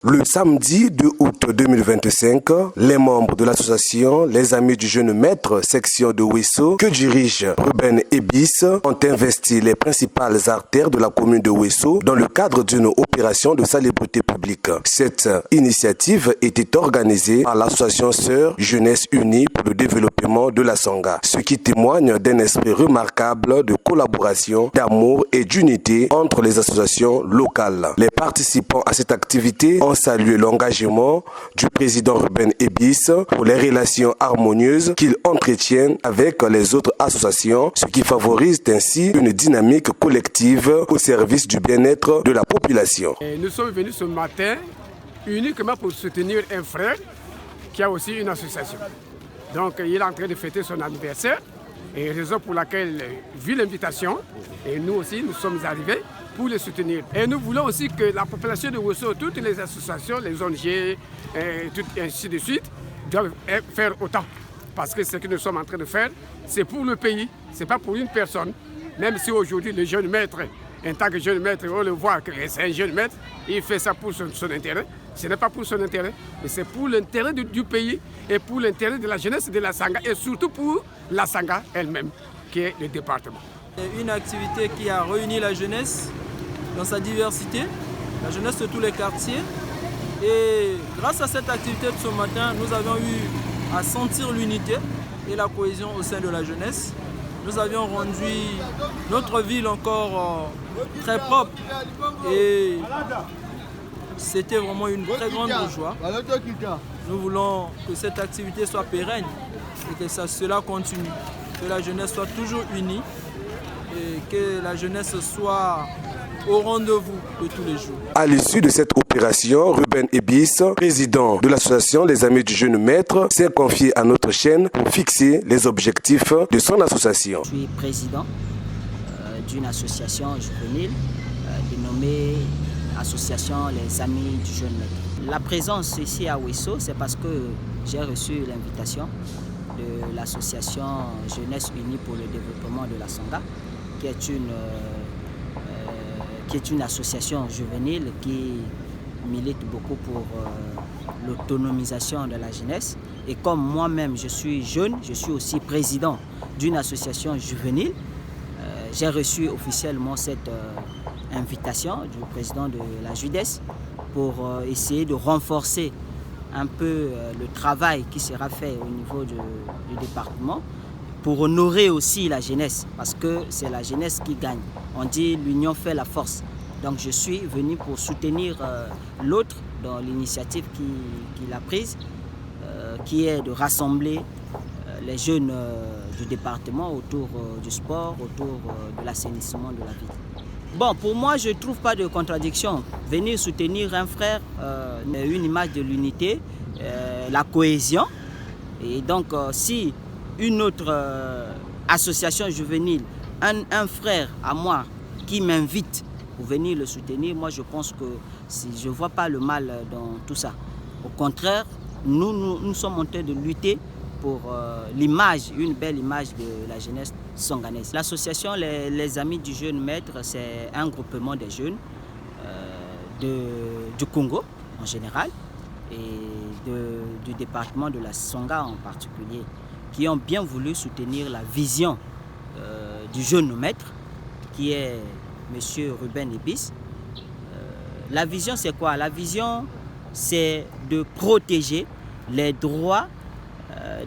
Le samedi 2 août 2025, les membres de l'association Les Amis du Jeune Maître, section de Ouesso, que dirige Ruben Ebis, ont investi les principales artères de la commune de Ouesso dans le cadre d'une opération de salubrité publique. Cette initiative était organisée par l'association Sœurs Jeunesse Unie pour le développement de la Sangha, ce qui témoigne d'un esprit remarquable de collaboration, d'amour et d'unité entre les associations locales. Les participants à cette activité ont salué l'engagement du président Ruben Ebis pour les relations harmonieuses qu'il entretient avec les autres associations, ce qui favorise ainsi une dynamique collective au service du bien-être de la population. Nous sommes venus ce matin uniquement pour soutenir un frère qui a aussi une association. Donc il est en train de fêter son anniversaire, et raison pour laquelle, vu l'invitation, et nous aussi nous sommes arrivés pour les soutenir. Et nous voulons aussi que la population de Ouesso, toutes les associations, les ONG, et ainsi de suite, doivent faire autant. Parce que ce que nous sommes en train de faire, c'est pour le pays, ce n'est pas pour une personne. Même si aujourd'hui le jeune maître, en tant que jeune maître, on le voit que c'est un jeune maître, il fait ça pour son intérêt. Ce n'est pas pour son intérêt, mais c'est pour l'intérêt du pays et pour l'intérêt de la jeunesse de la Sangha et surtout pour la Sangha elle-même, qui est le département. Une activité qui a réuni la jeunesse dans sa diversité, la jeunesse de tous les quartiers. Et grâce à cette activité de ce matin, nous avons eu à sentir l'unité et la cohésion au sein de la jeunesse. Nous avions rendu notre ville encore très propre et c'était vraiment une très grande joie. Nous voulons que cette activité soit pérenne et que cela continue, que la jeunesse soit toujours unie et que la jeunesse soit au rendez-vous de tous les jours. À l'issue de cette opération, Ruben Ebis, président de l'association Les Amis du Jeune Maître, s'est confié à notre chaîne pour fixer les objectifs de son association. Je suis président d'une association juvénile dénommée Association Les Amis du Jeune Maître. La présence ici à Ouesso, c'est parce que j'ai reçu l'invitation de l'association Jeunesse Unie pour le développement de la Sangha, qui est une association juvénile qui milite beaucoup pour l'autonomisation de la jeunesse. Et comme moi-même je suis jeune, je suis aussi président d'une association juvénile. J'ai reçu officiellement cette invitation du président de la JUDES pour essayer de renforcer un peu le travail qui sera fait au niveau du département pour honorer aussi la jeunesse, parce que c'est la jeunesse qui gagne. On dit l'union fait la force. Donc je suis venu pour soutenir l'autre dans l'initiative qu'il a prise, qui est de rassembler les jeunes du département autour du sport, autour de l'assainissement de la ville. Bon, pour moi, je ne trouve pas de contradiction. Venir soutenir un frère, une image de l'unité, la cohésion. Et donc, si une autre association juvénile, un frère à moi qui m'invite pour venir le soutenir, moi je pense que je ne vois pas le mal dans tout ça. Au contraire, nous sommes en train de lutter pour l'image, une belle image de la jeunesse sanganaise. L'association Les Amis du Jeune Maître, c'est un groupement des jeunes du Congo en général et du département de la Sangha en particulier, qui ont bien voulu soutenir la vision du jeune maître, qui est M. Ruben Ebis. La vision, c'est quoi? La vision, c'est de protéger les droits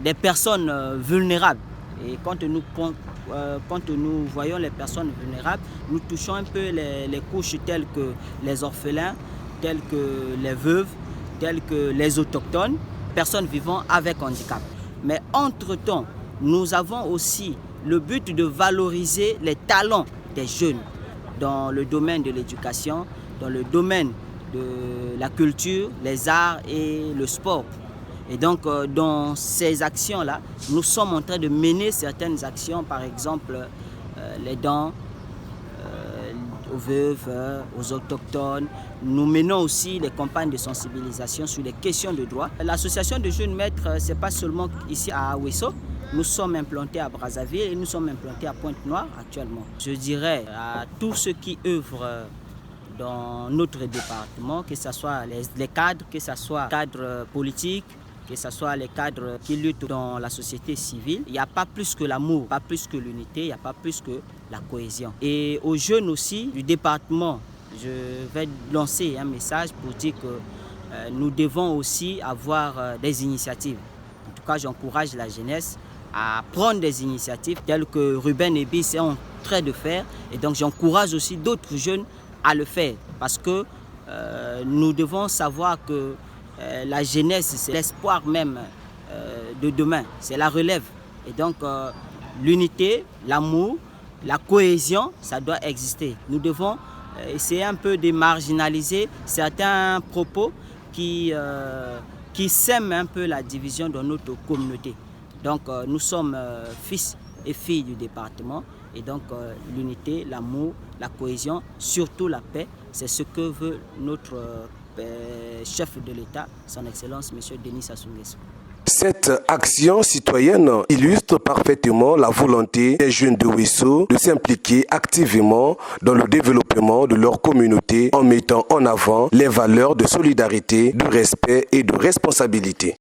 des personnes vulnérables. Et quand nous voyons les personnes vulnérables, nous touchons un peu les couches telles que les orphelins, telles que les veuves, telles que les autochtones, personnes vivant avec handicap. Mais entre-temps, nous avons aussi le but de valoriser les talents des jeunes dans le domaine de l'éducation, dans le domaine de la culture, les arts et le sport. Et donc, dans ces actions-là, nous sommes en train de mener certaines actions, par exemple les dons aux veuves, aux autochtones. Nous menons aussi les campagnes de sensibilisation sur les questions de droit. L'association de jeunes maîtres, ce n'est pas seulement ici à Ouesso. Nous sommes implantés à Brazzaville et nous sommes implantés à Pointe-Noire actuellement. Je dirais à tous ceux qui œuvrent dans notre département, que ce soit les cadres, que ce soit les cadres politiques, que ce soit les cadres qui luttent dans la société civile. Il n'y a pas plus que l'amour, pas plus que l'unité, il n'y a pas plus que la cohésion. Et aux jeunes aussi du département, je vais lancer un message pour dire que nous devons aussi avoir des initiatives. En tout cas, j'encourage la jeunesse à prendre des initiatives telles que Ruben Ebis est en train de faire. Et donc, j'encourage aussi d'autres jeunes à le faire parce que nous devons savoir que la jeunesse, c'est l'espoir même de demain, c'est la relève. Et donc, l'unité, l'amour, la cohésion, ça doit exister. Nous devons essayer un peu de marginaliser certains propos qui sèment un peu la division dans notre communauté. Donc, nous sommes fils et filles du département. Et donc, l'unité, l'amour, la cohésion, surtout la paix, c'est ce que veut notre chef de l'État, son Excellence, M. Denis Sassou Nguesso. Cette action citoyenne illustre parfaitement la volonté des jeunes de Ouesso de s'impliquer activement dans le développement de leur communauté en mettant en avant les valeurs de solidarité, de respect et de responsabilité.